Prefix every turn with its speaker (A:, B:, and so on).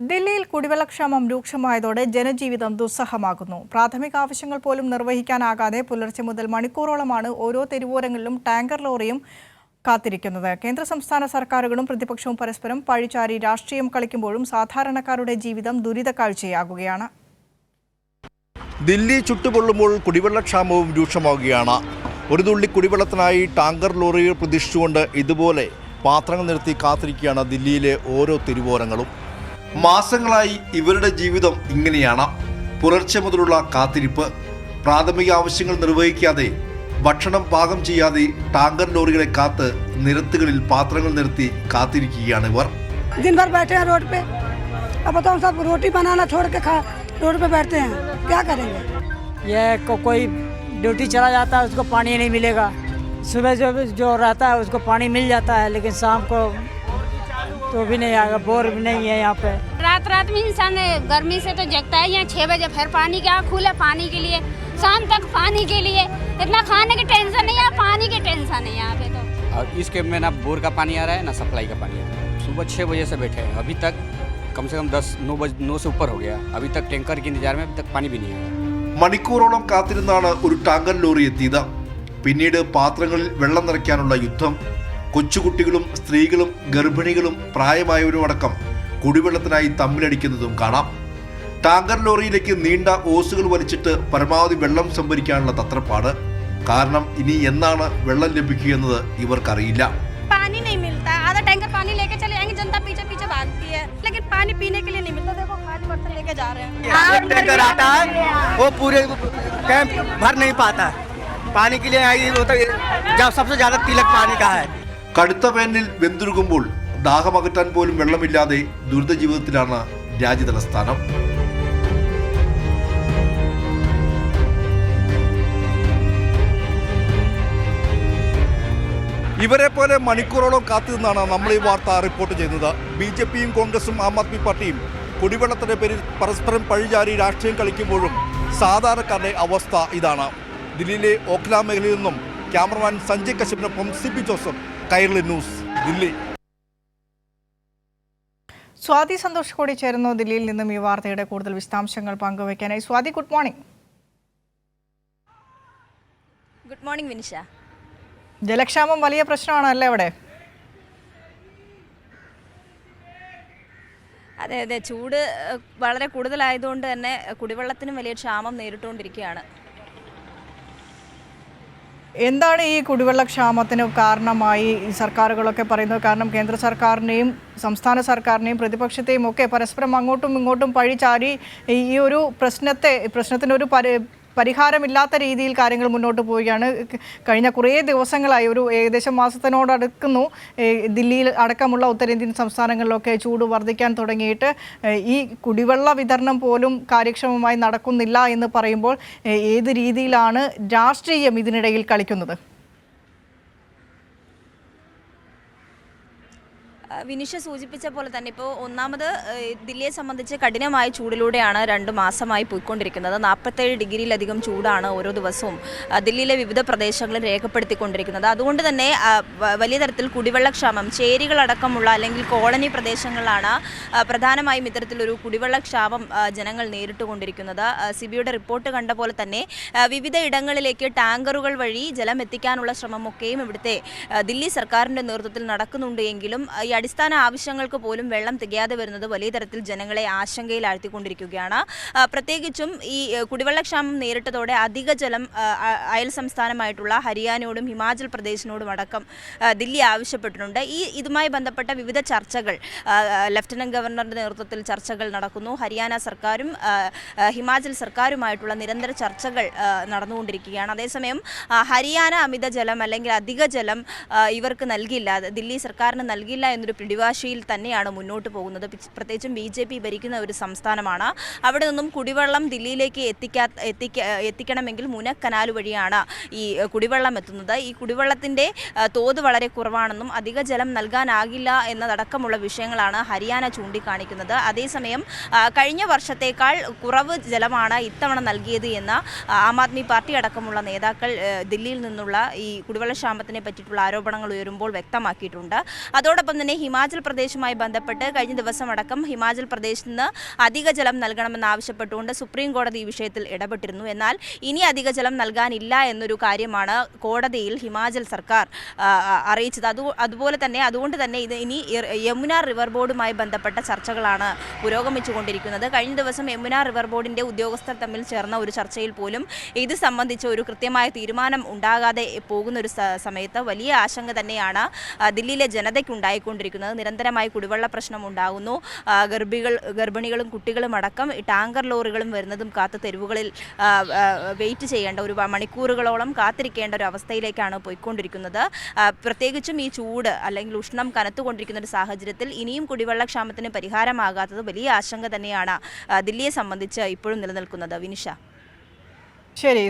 A: ദില്ലിയിൽ കുടിവെള്ളക്ഷാമം രൂക്ഷമായതോടെ ജനജീവിതം ദുസ്സഹമാകുന്നു. പ്രാഥമിക ആവശ്യങ്ങൾ പോലും നിർവഹിക്കാനാകാതെ പുലർച്ചെ മുതൽ മണിക്കൂറോളമാണ് ഓരോ തെരുവോരങ്ങളിലും ടാങ്കർ ലോറിയും കാത്തിരിക്കുന്നത്. കേന്ദ്ര സംസ്ഥാന സർക്കാരുകളും പ്രതിപക്ഷവും പരസ്പരം പഴിചാരി രാഷ്ട്രീയം കളിക്കുമ്പോഴും സാധാരണക്കാരുടെ ജീവിതം ദുരിതക്കാഴ്ചയാകുകയാണ്.
B: ദില്ലി ചുട്ടുപൊള്ളുമ്പോൾ കുടിവെള്ളക്ഷാമവും രൂക്ഷമാവുകയാണ്. ഒരു തുള്ളി കുടിവെള്ളത്തിനായി ടാങ്കർ ലോറികൾ പ്രതീക്ഷിച്ചുകൊണ്ട് ഇതുപോലെ പാത്രങ്ങൾ നിർത്തി കാത്തിരിക്കുകയാണ് ദില്ലിയിലെ ഓരോ തെരുവോരങ്ങളും. മാസങ്ങളായി ഇവരുടെ ജീവിതം ഇങ്ങനെയാണ്. പുലർച്ചെ മുതലുള്ള കാത്തിരിപ്പ്. പ്രാഥമിക ആവശ്യങ്ങൾ നിർവഹിക്കാതെ, ഭക്ഷണം പാകം ചെയ്യാതെ ടാങ്കർ ലോറികളെ കാത്ത് നിരത്തുകളിൽ പാത്രങ്ങൾ നിർത്തി കാത്തിരിക്കുകയാണ് ഇവർ.
C: दिन भर बैठे हैं रोड पे, अब बताओ सब रोटी बनाना छोड़ के रोड पे बैठते हैं, क्या करेंगे?
D: ये कोई ड्यूटी चला जाता है उसको पानी नहीं मिलेगा, सुबह जो रहता है उसको पानी मिल जाता है, लेकिन शाम को तो भी नहीं आएगा, बोर भी नहीं है यहाँ पे।
E: रात में इंसान गर्मी से तो जगता है। यहाँ 6 बजे फिर पानी क्या खुले पानी के लिए, शाम तक पानी के लिए। इतना खाने की टेंशन नहीं है, पानी की टेंशन है यहाँ पे तो।
F: और इस कैंप में ना बोर का पानी आ रहा है ना सप्लाई का पानी आ रहा है। सुबह 6 बजे से बैठे हैं, अभी तक कम से कम 9 से ऊपर हो गया, अभी तक टैंकर के इंतजार में अभी तक पानी भी नहीं आया।
B: മണിക്കൂറോളം കാത്തിരുന്നാണ് ഒരു ടാങ്കർ ലോറി എത്തിയത്. പിന്നീട് പാത്രങ്ങളിൽ വെള്ളം നിറയ്ക്കാനുള്ള യുദ്ധം. കൊച്ചുകുട്ടികളും സ്ത്രീകളും ഗർഭിണികളും പ്രായമായവരും അടക്കം കുടിവെള്ളത്തിനായി തമ്മിലടിക്കുന്നതും കാണാം. ടാങ്കർ ലോറിയിലേക്ക് നീണ്ട ഓസുകൾ വലിച്ചിട്ട് പരമാവധി വെള്ളം സംഭരിക്കാനുള്ള തത്രപ്പാട്. കാരണം ഇനി എന്നാണ് വെള്ളം ലഭിക്കുകയെന്നത് ഇവർക്കറിയില്ല.
E: पानी नहीं मिलता, आधा टैंकर पानी लेके चले जाएंगे, जनता पीछे पीछे भागती है, लेकिन पानी पीने के लिए नहीं मिलता। देखो खाली बर्तन लेके जा रहे हैं।
G: एक टैंकर आता है, वो पूरे कैंप भर नहीं पाता है। पानी के लिए आई वो तो जब सबसे ज्यादा तिलक पानी का है.
B: കടുത്ത വേനലിൽ വെന്തുരുകുമ്പോൾ ദാഹമകറ്റാൻ പോലും വെള്ളമില്ലാതെ ദുരിത ജീവിതത്തിലാണ് രാജ്യതലസ്ഥാനം. ഇവരെ പോലെ മണിക്കൂറോളം കാത്തുനിന്നാണ് നമ്മൾ ഈ വാർത്ത റിപ്പോർട്ട് ചെയ്യുന്നത്. BJPയും കോൺഗ്രസും ആം ആദ്മി പാർട്ടിയും കുടിവെള്ളത്തിന്റെ പേരിൽ പരസ്പരം പഴിചാരി രാഷ്ട്രീയം കളിക്കുമ്പോഴും സാധാരണക്കാരുടെ അവസ്ഥ ഇതാണ്. ദില്ലിയിലെ ഓഖ്ല മേഖലയിൽ നിന്നും ക്യാമറമാൻ സഞ്ജയ് കശ്യപിനൊപ്പം CP Joseph, Kairali news, Delhi.
A: Swathi Santhosh കൂടി ചേരുന്നു ദില്ലിയിൽ നിന്നും ഈ വാർത്തയുടെ കൂടുതൽ വിശദാംശങ്ങൾ പങ്കുവയ്ക്കാനായി. Swathi, good morning.
H: Good morning Vinisha.
A: ജലക്ഷാമം വലിയ പ്രശ്നമാണല്ലേ അവിടെ?
H: അതെ അതെ, ചൂട് വളരെ കൂടുതലായതുകൊണ്ട് തന്നെ കുടിവെള്ളത്തിനും വലിയ ക്ഷാമം നേരിട്ടുകൊണ്ടിരിക്കുകയാണ്.
A: എന്താണ് ഈ കുടിവെള്ളക്ഷാമത്തിന് കാരണമായി സർക്കാരുകളൊക്കെ പറയുന്നത്? കാരണം കേന്ദ്ര സർക്കാരിനെയും സംസ്ഥാന സർക്കാരിനെയും പ്രതിപക്ഷത്തെയും ഒക്കെ പരസ്പരം അങ്ങോട്ടും ഇങ്ങോട്ടും പഴിചാരി ഈ ഒരു പ്രശ്നത്തിനൊരു പരിഹാരമില്ലാത്ത രീതിയിൽ കാര്യങ്ങൾ മുന്നോട്ട് പോവുകയാണ്. കഴിഞ്ഞ കുറേ ദിവസങ്ങളായി, ഒരു ഏകദേശം മാസത്തിനോടടുക്കുന്നു, ദില്ലിയിൽ അടക്കമുള്ള ഉത്തരേന്ത്യൻ സംസ്ഥാനങ്ങളിലൊക്കെ ചൂട് വർദ്ധിക്കാൻ തുടങ്ങിയിട്ട് ഈ കുടിവെള്ള വിതരണം പോലും കാര്യക്ഷമമായി നടക്കുന്നില്ല എന്ന് പറയുമ്പോൾ ഏത് രീതിയിലാണ് രാഷ്ട്രീയം ഇതിനിടയിൽ കളിക്കുന്നത്?
H: വിനിഷ സൂചിപ്പിച്ച പോലെ തന്നെ ഇപ്പോൾ ഒന്നാമത് ദില്ലിയെ സംബന്ധിച്ച് കഠിനമായ ചൂടിലൂടെയാണ് 2 മാസമായി പോയിക്കൊണ്ടിരിക്കുന്നത്. 47 ഡിഗ്രിയിലധികം ചൂടാണ് ഓരോ ദിവസവും ദില്ലിയിലെ വിവിധ പ്രദേശങ്ങളിൽ രേഖപ്പെടുത്തിക്കൊണ്ടിരിക്കുന്നത്. അതുകൊണ്ട് തന്നെ വലിയ തരത്തിൽ കുടിവെള്ളക്ഷാമം, ചേരികളടക്കമുള്ള അല്ലെങ്കിൽ കോളനി പ്രദേശങ്ങളിലാണ് പ്രധാനമായും ഇത്തരത്തിലൊരു കുടിവെള്ളക്ഷാമം ജനങ്ങൾ നേരിട്ടുകൊണ്ടിരിക്കുന്നത്. സിബിയുടെ റിപ്പോർട്ട് കണ്ട പോലെ തന്നെ വിവിധ ഇടങ്ങളിലേക്ക് ടാങ്കറുകൾ വഴി ജലം എത്തിക്കാനുള്ള ശ്രമമൊക്കെയും ഇവിടുത്തെ ദില്ലി സർക്കാരിൻ്റെ നേതൃത്വത്തിൽ നടക്കുന്നുണ്ട്. എങ്കിലും ഈ അടിസ്ഥാന ആവശ്യങ്ങൾക്ക് പോലും വെള്ളം തികയാതെ വരുന്നത് വലിയ തരത്തിൽ ജനങ്ങളെ ആശങ്കയിലാഴ്ത്തിക്കൊണ്ടിരിക്കുകയാണ്. പ്രത്യേകിച്ചും ഈ കുടിവെള്ളക്ഷാമം നേരിട്ടതോടെ അധിക ജലം അയൽ സംസ്ഥാനമായിട്ടുള്ള ഹരിയാനയോടും ഹിമാചൽ പ്രദേശിനോടും അടക്കം ദില്ലി ആവശ്യപ്പെട്ടിട്ടുണ്ട്. ഇതുമായി ബന്ധപ്പെട്ട വിവിധ ചർച്ചകൾ ലഫ്റ്റനന്റ് ഗവർണറുടെ നേതൃത്വത്തിൽ ചർച്ചകൾ നടക്കുന്നു. ഹരിയാന സർക്കാരും ഹിമാചൽ സർക്കാരുമായിട്ടുള്ള നിരന്തര ചർച്ചകൾ നടന്നുകൊണ്ടിരിക്കുകയാണ്. അതേസമയം ഹരിയാന അമിത ജലം അല്ലെങ്കിൽ അധിക ജലം ഇവർക്ക് നൽകില്ല, ദില്ലി സർക്കാരിന് നൽകില്ല എന്നൊരു പിടിവാശിയിൽ തന്നെയാണ് മുന്നോട്ട് പോകുന്നത്. പ്രത്യേകിച്ചും BJP ഭരിക്കുന്ന ഒരു സംസ്ഥാനമാണ്. അവിടെ നിന്നും കുടിവെള്ളം ദില്ലിയിലേക്ക് എത്തിക്കണമെങ്കിൽ മുനക് കനാൽ വഴിയാണ് ഈ കുടിവെള്ളം എത്തുന്നത്. ഈ കുടിവെള്ളത്തിൻ്റെ തോത് വളരെ കുറവാണെന്നും അധിക ജലം നൽകാനാകില്ല എന്നതടക്കമുള്ള വിഷയങ്ങളാണ് ഹരിയാന ചൂണ്ടിക്കാണിക്കുന്നത്. അതേസമയം കഴിഞ്ഞ വർഷത്തേക്കാൾ കുറവ് ജലമാണ് ഇത്തവണ നൽകിയത് എന്ന് ആം ആദ്മി പാർട്ടി അടക്കമുള്ള നേതാക്കൾ ദില്ലിയിൽ നിന്നുള്ള ഈ കുടിവെള്ളക്ഷാമത്തിനെ പറ്റിയിട്ടുള്ള ആരോപണങ്ങൾ ഉയരുമ്പോൾ വ്യക്തമാക്കിയിട്ടുണ്ട്. അതോടൊപ്പം തന്നെ ഹിമാചൽ പ്രദേശുമായി ബന്ധപ്പെട്ട് കഴിഞ്ഞ ദിവസം അടക്കം ഹിമാചൽ പ്രദേശിൽ നിന്ന് അധിക ജലം നൽകണമെന്നാവശ്യപ്പെട്ടുകൊണ്ട് സുപ്രീം കോടതി ഈ വിഷയത്തിൽ ഇടപെട്ടിരുന്നു. എന്നാൽ ഇനി അധിക ജലം നൽകാനില്ല എന്നൊരു കാര്യമാണ് കോടതിയിൽ ഹിമാചൽ സർക്കാർ അറിയിച്ചത്. അതുപോലെ തന്നെ അതുകൊണ്ട് തന്നെ ഇത് ഇനി യമുന റിവർ ബോർഡുമായി ബന്ധപ്പെട്ട ചർച്ചകളാണ് പുരോഗമിച്ചുകൊണ്ടിരിക്കുന്നത്. കഴിഞ്ഞ ദിവസം യമുന റിവർ ബോർഡിൻ്റെ ഉദ്യോഗസ്ഥർ തമ്മിൽ ചേർന്ന ഒരു ചർച്ചയിൽ പോലും ഇത് സംബന്ധിച്ച ഒരു കൃത്യമായ തീരുമാനം ഉണ്ടാകാതെ പോകുന്ന ഒരു സമയത്ത് വലിയ ആശങ്ക തന്നെയാണ് ദില്ലിയിലെ ജനതയ്ക്ക് ഉണ്ടായിക്കൊണ്ടിരിക്കുന്നത്. നിരന്തരമായി കുടിവെള്ള പ്രശ്നം ഉണ്ടാകുന്നു. ഗർഭിണികളും കുട്ടികളും അടക്കം ടാങ്കർ ലോറികളും വരുന്നതും കാത്ത് തെരുവുകളിൽ വെയിറ്റ് ചെയ്യേണ്ട ഒരു മണിക്കൂറുകളോളം കാത്തിരിക്കേണ്ട ഒരു അവസ്ഥയിലേക്കാണ് പോയിക്കൊണ്ടിരിക്കുന്നത്. പ്രത്യേകിച്ചും ഈ ചൂട് അല്ലെങ്കിൽ ഉഷ്ണം കനത്തുകൊണ്ടിരിക്കുന്ന ഒരു സാഹചര്യത്തിൽ ഇനിയും കുടിവെള്ളക്ഷാമത്തിന് പരിഹാരമാകാത്തത് വലിയ ആശങ്ക തന്നെയാണ് ദില്ലിയെ സംബന്ധിച്ച് ഇപ്പോഴും നിലനിൽക്കുന്നത്. വിനിഷ.
A: ശരി.